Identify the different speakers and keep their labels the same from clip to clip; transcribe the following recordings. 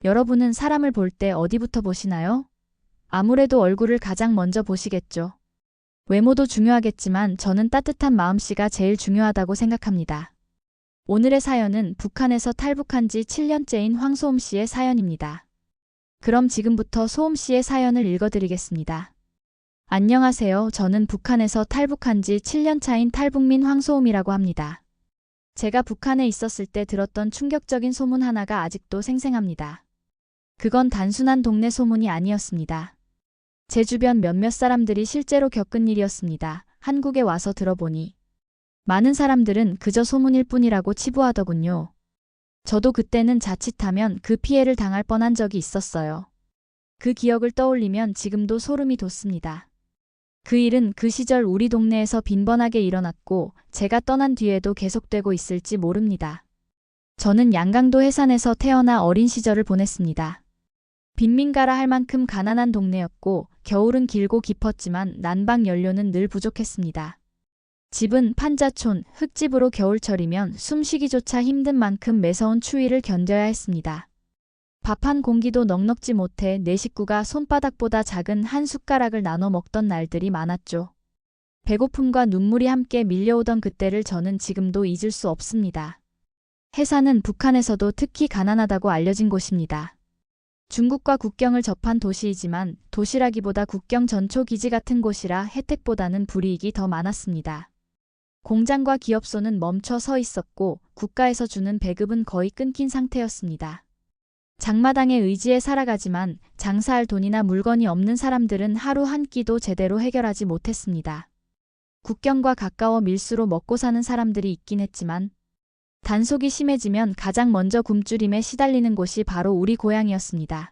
Speaker 1: 여러분은 사람을 볼 때 어디부터 보시나요? 아무래도 얼굴을 가장 먼저 보시겠죠. 외모도 중요하겠지만 저는 따뜻한 마음씨가 제일 중요하다고 생각합니다. 오늘의 사연은 북한에서 탈북한 지 7년째인 황소음 씨의 사연입니다. 그럼 지금부터 소음 씨의 사연을 읽어드리겠습니다. 안녕하세요. 저는 북한에서 탈북한 지 7년 차인 탈북민 황소음이라고 합니다. 제가 북한에 있었을 때 들었던 충격적인 소문 하나가 아직도 생생합니다. 그건 단순한 동네 소문이 아니었습니다. 제 주변 몇몇 사람들이 실제로 겪은 일이었습니다. 한국에 와서 들어보니 많은 사람들은 그저 소문일 뿐이라고 치부하더군요. 저도 그때는 자칫하면 그 피해를 당할 뻔한 적이 있었어요. 그 기억을 떠올리면 지금도 소름이 돋습니다. 그 일은 그 시절 우리 동네에서 빈번하게 일어났고 제가 떠난 뒤에도 계속되고 있을지 모릅니다. 저는 양강도 해산에서 태어나 어린 시절을 보냈습니다. 빈민가라 할 만큼 가난한 동네였고 겨울은 길고 깊었지만 난방 연료는 늘 부족했습니다. 집은 판자촌, 흙집으로 겨울철이면 숨쉬기조차 힘든 만큼 매서운 추위를 견뎌야 했습니다. 밥 한 공기도 넉넉지 못해 내 식구가 손바닥보다 작은 한 숟가락을 나눠 먹던 날들이 많았죠. 배고픔과 눈물이 함께 밀려오던 그때를 저는 지금도 잊을 수 없습니다. 해산은 북한에서도 특히 가난하다고 알려진 곳입니다. 중국과 국경을 접한 도시이지만 도시라기보다 국경 전초 기지 같은 곳이라 혜택보다는 불이익이 더 많았습니다. 공장과 기업소는 멈춰 서 있었고 국가에서 주는 배급은 거의 끊긴 상태였습니다. 장마당에 의지해 살아가지만 장사할 돈이나 물건이 없는 사람들은 하루 한 끼도 제대로 해결하지 못했습니다. 국경과 가까워 밀수로 먹고 사는 사람들이 있긴 했지만 단속이 심해지면 가장 먼저 굶주림에 시달리는 곳이 바로 우리 고향이었습니다.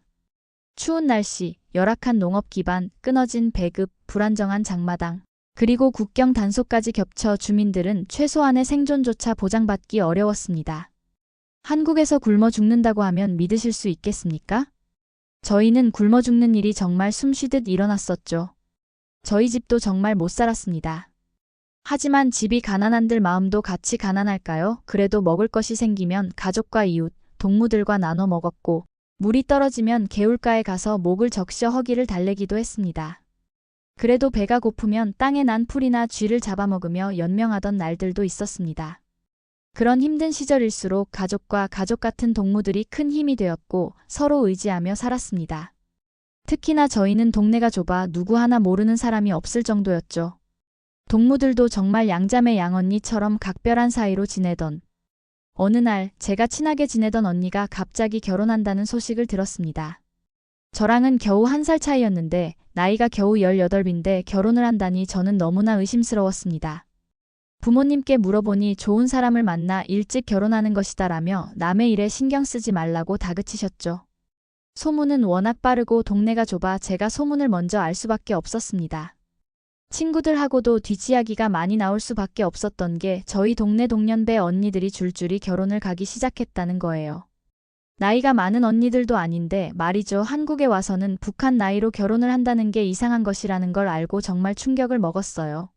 Speaker 1: 추운 날씨, 열악한 농업 기반, 끊어진 배급, 불안정한 장마당, 그리고 국경 단속까지 겹쳐 주민들은 최소한의 생존조차 보장받기 어려웠습니다. 한국에서 굶어 죽는다고 하면 믿으실 수 있겠습니까? 저희는 굶어 죽는 일이 정말 숨쉬듯 일어났었죠. 저희 집도 정말 못 살았습니다. 하지만 집이 가난한들 마음도 같이 가난할까요? 그래도 먹을 것이 생기면 가족과 이웃, 동무들과 나눠 먹었고 물이 떨어지면 개울가에 가서 목을 적셔 허기를 달래기도 했습니다. 그래도 배가 고프면 땅에 난 풀이나 쥐를 잡아먹으며 연명하던 날들도 있었습니다. 그런 힘든 시절일수록 가족과 가족 같은 동무들이 큰 힘이 되었고 서로 의지하며 살았습니다. 특히나 저희는 동네가 좁아 누구 하나 모르는 사람이 없을 정도였죠. 동무들도 정말 양자매 양언니처럼 각별한 사이로 지내던 어느 날 제가 친하게 지내던 언니가 갑자기 결혼한다는 소식을 들었습니다. 저랑은 겨우 1살 차이였는데 나이가 겨우 18인데 결혼을 한다니 저는 너무나 의심스러웠습니다. 부모님께 물어보니 좋은 사람을 만나 일찍 결혼하는 것이다라며 남의 일에 신경 쓰지 말라고 다그치셨죠. 소문은 워낙 빠르고 동네가 좁아 제가 소문을 먼저 알 수밖에 없었습니다. 친구들하고도 뒷이야기가 많이 나올 수밖에 없었던 게 저희 동네 동년배 언니들이 줄줄이 결혼을 가기 시작했다는 거예요. 나이가 많은 언니들도 아닌데 말이죠. 한국에 와서는 북한 나이로 결혼을 한다는 게 이상한 것이라는 걸 알고 정말 충격을 먹었어요.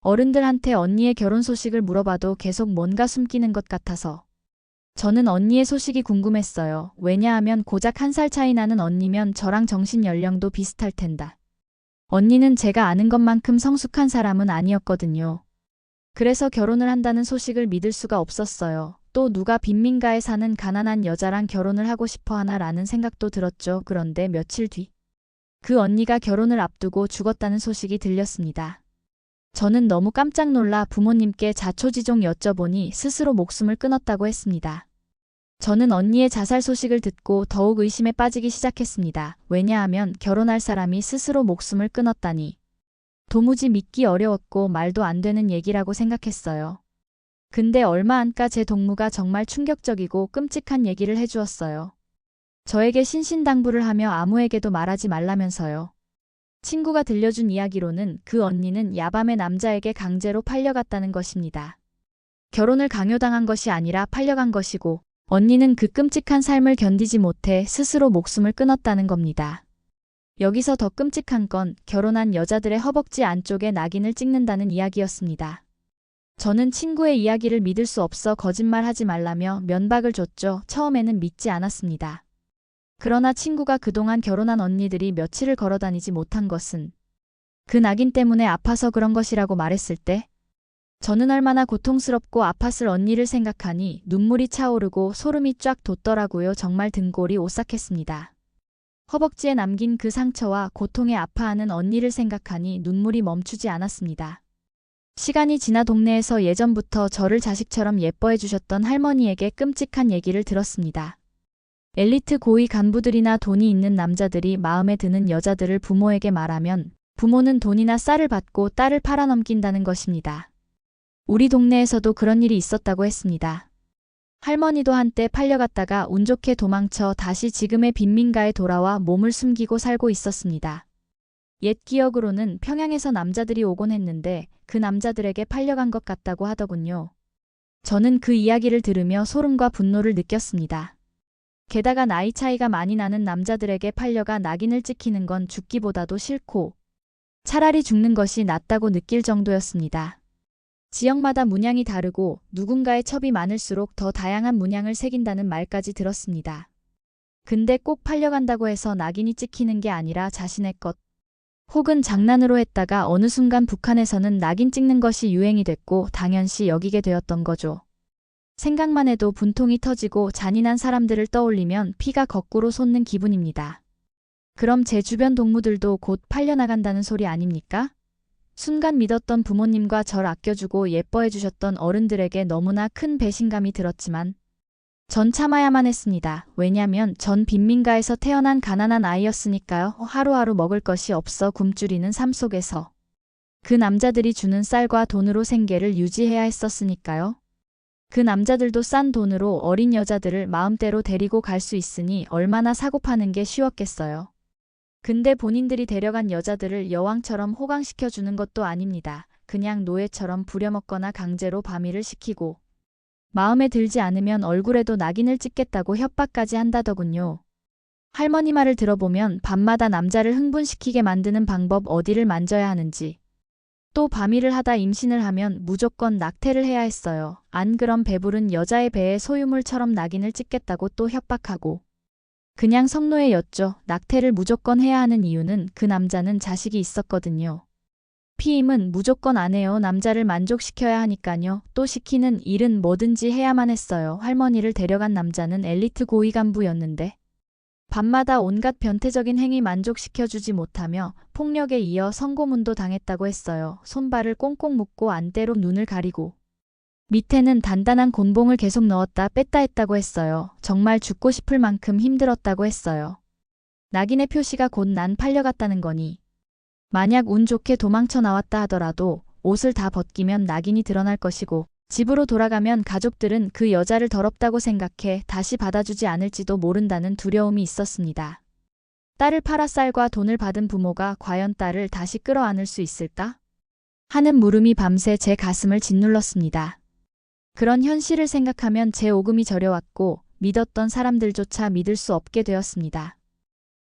Speaker 1: 어른들한테 언니의 결혼 소식을 물어봐도 계속 뭔가 숨기는 것 같아서. 저는 언니의 소식이 궁금했어요. 왜냐하면 고작 1살 차이 나는 언니면 저랑 정신 연령도 비슷할 텐다. 언니는 제가 아는 것만큼 성숙한 사람은 아니었거든요. 그래서 결혼을 한다는 소식을 믿을 수가 없었어요. 또 누가 빈민가에 사는 가난한 여자랑 결혼을 하고 싶어 하나라는 생각도 들었죠. 그런데 며칠 뒤 그 언니가 결혼을 앞두고 죽었다는 소식이 들렸습니다. 저는 너무 깜짝 놀라 부모님께 자초지종 여쭤보니 스스로 목숨을 끊었다고 했습니다. 저는 언니의 자살 소식을 듣고 더욱 의심에 빠지기 시작했습니다. 왜냐하면 결혼할 사람이 스스로 목숨을 끊었다니. 도무지 믿기 어려웠고 말도 안 되는 얘기라고 생각했어요. 근데 얼마 안가 제 동무가 정말 충격적이고 끔찍한 얘기를 해주었어요. 저에게 신신당부를 하며 아무에게도 말하지 말라면서요. 친구가 들려준 이야기로는 그 언니는 야밤에 남자에게 강제로 팔려갔다는 것입니다. 결혼을 강요당한 것이 아니라 팔려간 것이고 언니는 그 끔찍한 삶을 견디지 못해 스스로 목숨을 끊었다는 겁니다. 여기서 더 끔찍한 건 결혼한 여자들의 허벅지 안쪽에 낙인을 찍는다는 이야기였습니다. 저는 친구의 이야기를 믿을 수 없어 거짓말하지 말라며 면박을 줬죠. 처음에는 믿지 않았습니다. 그러나 친구가 그동안 결혼한 언니들이 며칠을 걸어다니지 못한 것은 그 낙인 때문에 아파서 그런 것이라고 말했을 때 저는 얼마나 고통스럽고 아팠을 언니를 생각하니 눈물이 차오르고 소름이 쫙 돋더라고요. 정말 등골이 오싹했습니다. 허벅지에 남긴 그 상처와 고통에 아파하는 언니를 생각하니 눈물이 멈추지 않았습니다. 시간이 지나 동네에서 예전부터 저를 자식처럼 예뻐해 주셨던 할머니에게 끔찍한 얘기를 들었습니다. 엘리트 고위 간부들이나 돈이 있는 남자들이 마음에 드는 여자들을 부모에게 말하면 부모는 돈이나 쌀을 받고 딸을 팔아넘긴다는 것입니다. 우리 동네에서도 그런 일이 있었다고 했습니다. 할머니도 한때 팔려갔다가 운 좋게 도망쳐 다시 지금의 빈민가에 돌아와 몸을 숨기고 살고 있었습니다. 옛 기억으로는 평양에서 남자들이 오곤 했는데 그 남자들에게 팔려간 것 같다고 하더군요. 저는 그 이야기를 들으며 소름과 분노를 느꼈습니다. 게다가 나이 차이가 많이 나는 남자들에게 팔려가 낙인을 찍히는 건 죽기보다도 싫고 차라리 죽는 것이 낫다고 느낄 정도였습니다. 지역마다 문양이 다르고 누군가의 첩이 많을수록 더 다양한 문양을 새긴다는 말까지 들었습니다. 근데 꼭 팔려간다고 해서 낙인이 찍히는 게 아니라 자신의 것 혹은 장난으로 했다가 어느 순간 북한에서는 낙인 찍는 것이 유행이 됐고 당연시 여기게 되었던 거죠. 생각만 해도 분통이 터지고 잔인한 사람들을 떠올리면 피가 거꾸로 솟는 기분입니다. 그럼 제 주변 동무들도 곧 팔려나간다는 소리 아닙니까? 순간 믿었던 부모님과 절 아껴주고 예뻐해 주셨던 어른들에게 너무나 큰 배신감이 들었지만 전 참아야만 했습니다. 왜냐면 전 빈민가에서 태어난 가난한 아이였으니까요. 하루하루 먹을 것이 없어 굶주리는 삶 속에서 그 남자들이 주는 쌀과 돈으로 생계를 유지해야 했었으니까요. 그 남자들도 싼 돈으로 어린 여자들을 마음대로 데리고 갈 수 있으니 얼마나 사고 파는 게 쉬웠겠어요. 근데 본인들이 데려간 여자들을 여왕처럼 호강시켜주는 것도 아닙니다. 그냥 노예처럼 부려먹거나 강제로 밤일을 시키고 마음에 들지 않으면 얼굴에도 낙인을 찍겠다고 협박까지 한다더군요. 할머니 말을 들어보면 밤마다 남자를 흥분시키게 만드는 방법 어디를 만져야 하는지 또 밤일을 하다 임신을 하면 무조건 낙태를 해야 했어요. 안 그럼 배부른 여자의 배에 소유물처럼 낙인을 찍겠다고 또 협박하고 그냥 성노예였죠. 낙태를 무조건 해야 하는 이유는 그 남자는 자식이 있었거든요. 피임은 무조건 안 해요. 남자를 만족시켜야 하니까요. 또 시키는 일은 뭐든지 해야만 했어요. 할머니를 데려간 남자는 엘리트 고위 간부였는데 밤마다 온갖 변태적인 행위 만족시켜주지 못하며 폭력에 이어 성고문도 당했다고 했어요. 손발을 꽁꽁 묶고 안대로 눈을 가리고 밑에는 단단한 곤봉을 계속 넣었다 뺐다 했다고 했어요. 정말 죽고 싶을 만큼 힘들었다고 했어요. 낙인의 표시가 곧 난 팔려갔다는 거니 만약 운 좋게 도망쳐 나왔다 하더라도 옷을 다 벗기면 낙인이 드러날 것이고 집으로 돌아가면 가족들은 그 여자를 더럽다고 생각해 다시 받아주지 않을지도 모른다는 두려움이 있었습니다. 딸을 팔아 쌀과 돈을 받은 부모가 과연 딸을 다시 끌어안을 수 있을까? 하는 물음이 밤새 제 가슴을 짓눌렀습니다. 그런 현실을 생각하면 제 오금이 저려왔고 믿었던 사람들조차 믿을 수 없게 되었습니다.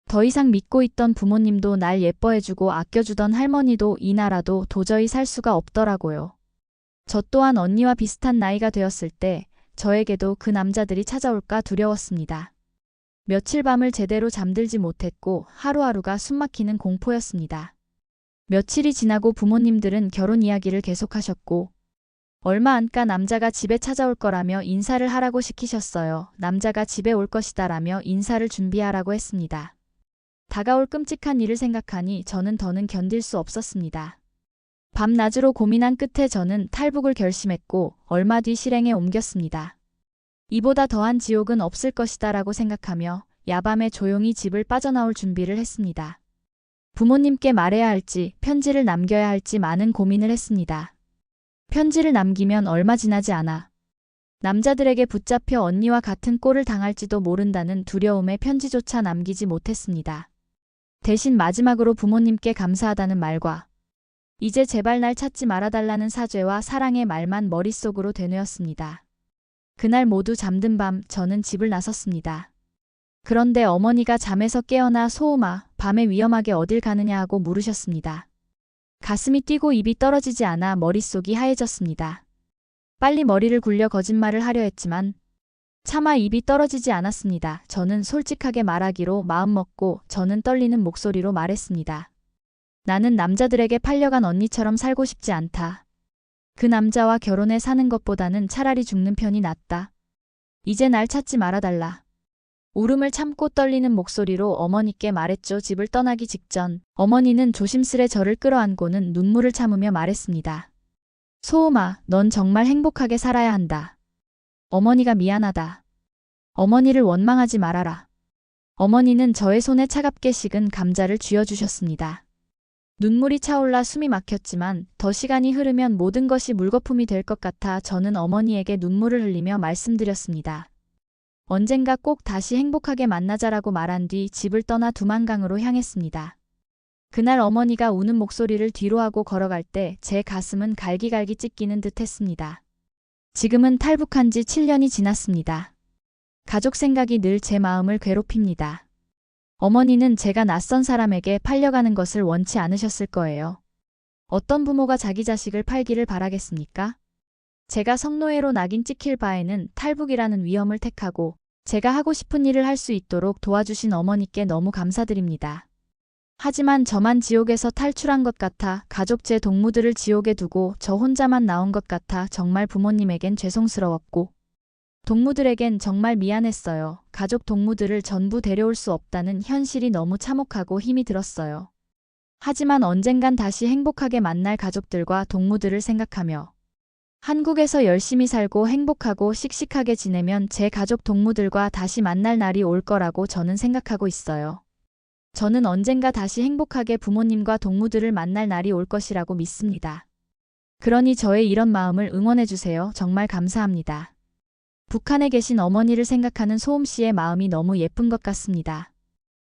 Speaker 1: 더 이상 믿고 있던 부모님도 날 예뻐해주고 아껴주던 할머니도 이 나라도 도저히 살 수가 없더라고요. 저 또한 언니와 비슷한 나이가 되었을 때 저에게도 그 남자들이 찾아올까 두려웠습니다. 며칠 밤을 제대로 잠들지 못했고 하루하루가 숨막히는 공포였습니다. 며칠이 지나고 부모님들은 결혼 이야기를 계속하셨고 얼마 안 가 남자가 집에 찾아올 거라며 인사를 하라고 시키셨어요. 남자가 집에 올 것이다라며 인사를 준비하라고 했습니다. 다가올 끔찍한 일을 생각하니 저는 더는 견딜 수 없었습니다. 밤낮으로 고민한 끝에 저는 탈북을 결심했고 얼마 뒤 실행에 옮겼습니다. 이보다 더한 지옥은 없을 것이다 라고 생각하며 야밤에 조용히 집을 빠져나올 준비를 했습니다. 부모님께 말해야 할지 편지를 남겨야 할지 많은 고민을 했습니다. 편지를 남기면 얼마 지나지 않아 남자들에게 붙잡혀 언니와 같은 꼴을 당할지도 모른다는 두려움에 편지조차 남기지 못했습니다. 대신 마지막으로 부모님께 감사하다는 말과 이제 제발 날 찾지 말아달라는 사죄와 사랑의 말만 머릿속으로 되뇌었습니다. 그날 모두 잠든 밤 저는 집을 나섰습니다. 그런데 어머니가 잠에서 깨어나 소음아, 밤에 위험하게 어딜 가느냐 하고 물으셨습니다. 가슴이 뛰고 입이 떨어지지 않아 머릿속이 하얘졌습니다. 빨리 머리를 굴려 거짓말을 하려 했지만 차마 입이 떨어지지 않았습니다. 저는 솔직하게 말하기로 마음먹고 저는 떨리는 목소리로 말했습니다. 나는 남자들에게 팔려간 언니처럼 살고 싶지 않다. 그 남자와 결혼해 사는 것보다는 차라리 죽는 편이 낫다. 이제 날 찾지 말아달라. 울음을 참고 떨리는 목소리로 어머니께 말했죠. 집을 떠나기 직전 어머니는 조심스레 저를 끌어안고는 눈물을 참으며 말했습니다. 소음아, 넌 정말 행복하게 살아야 한다. 어머니가 미안하다. 어머니를 원망하지 말아라. 어머니는 저의 손에 차갑게 식은 감자를 쥐어주셨습니다. 눈물이 차올라 숨이 막혔지만 더 시간이 흐르면 모든 것이 물거품이 될 것 같아 저는 어머니에게 눈물을 흘리며 말씀드렸습니다. 언젠가 꼭 다시 행복하게 만나자라고 말한 뒤 집을 떠나 두만강으로 향했습니다. 그날 어머니가 우는 목소리를 뒤로하고 걸어갈 때 제 가슴은 갈기갈기 찢기는 듯 했습니다. 지금은 탈북한 지 7년이 지났습니다. 가족 생각이 늘 제 마음을 괴롭힙니다. 어머니는 제가 낯선 사람에게 팔려가는 것을 원치 않으셨을 거예요. 어떤 부모가 자기 자식을 팔기를 바라겠습니까? 제가 성노예로 낙인 찍힐 바에는 탈북이라는 위험을 택하고 제가 하고 싶은 일을 할 수 있도록 도와주신 어머니께 너무 감사드립니다. 하지만 저만 지옥에서 탈출한 것 같아 가족 제 동무들을 지옥에 두고 저 혼자만 나온 것 같아 정말 부모님에겐 죄송스러웠고 동무들에겐 정말 미안했어요. 가족 동무들을 전부 데려올 수 없다는 현실이 너무 참혹하고 힘이 들었어요. 하지만 언젠간 다시 행복하게 만날 가족들과 동무들을 생각하며 한국에서 열심히 살고 행복하고 씩씩하게 지내면 제 가족 동무들과 다시 만날 날이 올 거라고 저는 생각하고 있어요. 저는 언젠가 다시 행복하게 부모님과 동무들을 만날 날이 올 것이라고 믿습니다. 그러니 저의 이런 마음을 응원해주세요. 정말 감사합니다. 북한에 계신 어머니를 생각하는 소음 씨의 마음이 너무 예쁜 것 같습니다.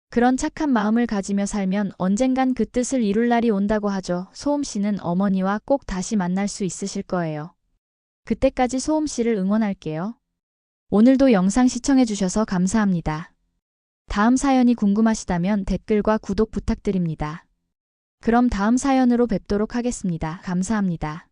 Speaker 1: 그런 착한 마음을 가지며 살면 언젠간 그 뜻을 이룰 날이 온다고 하죠. 소음 씨는 어머니와 꼭 다시 만날 수 있으실 거예요. 그때까지 소음 씨를 응원할게요. 오늘도 영상 시청해주셔서 감사합니다. 다음 사연이 궁금하시다면 댓글과 구독 부탁드립니다. 그럼 다음 사연으로 뵙도록 하겠습니다. 감사합니다.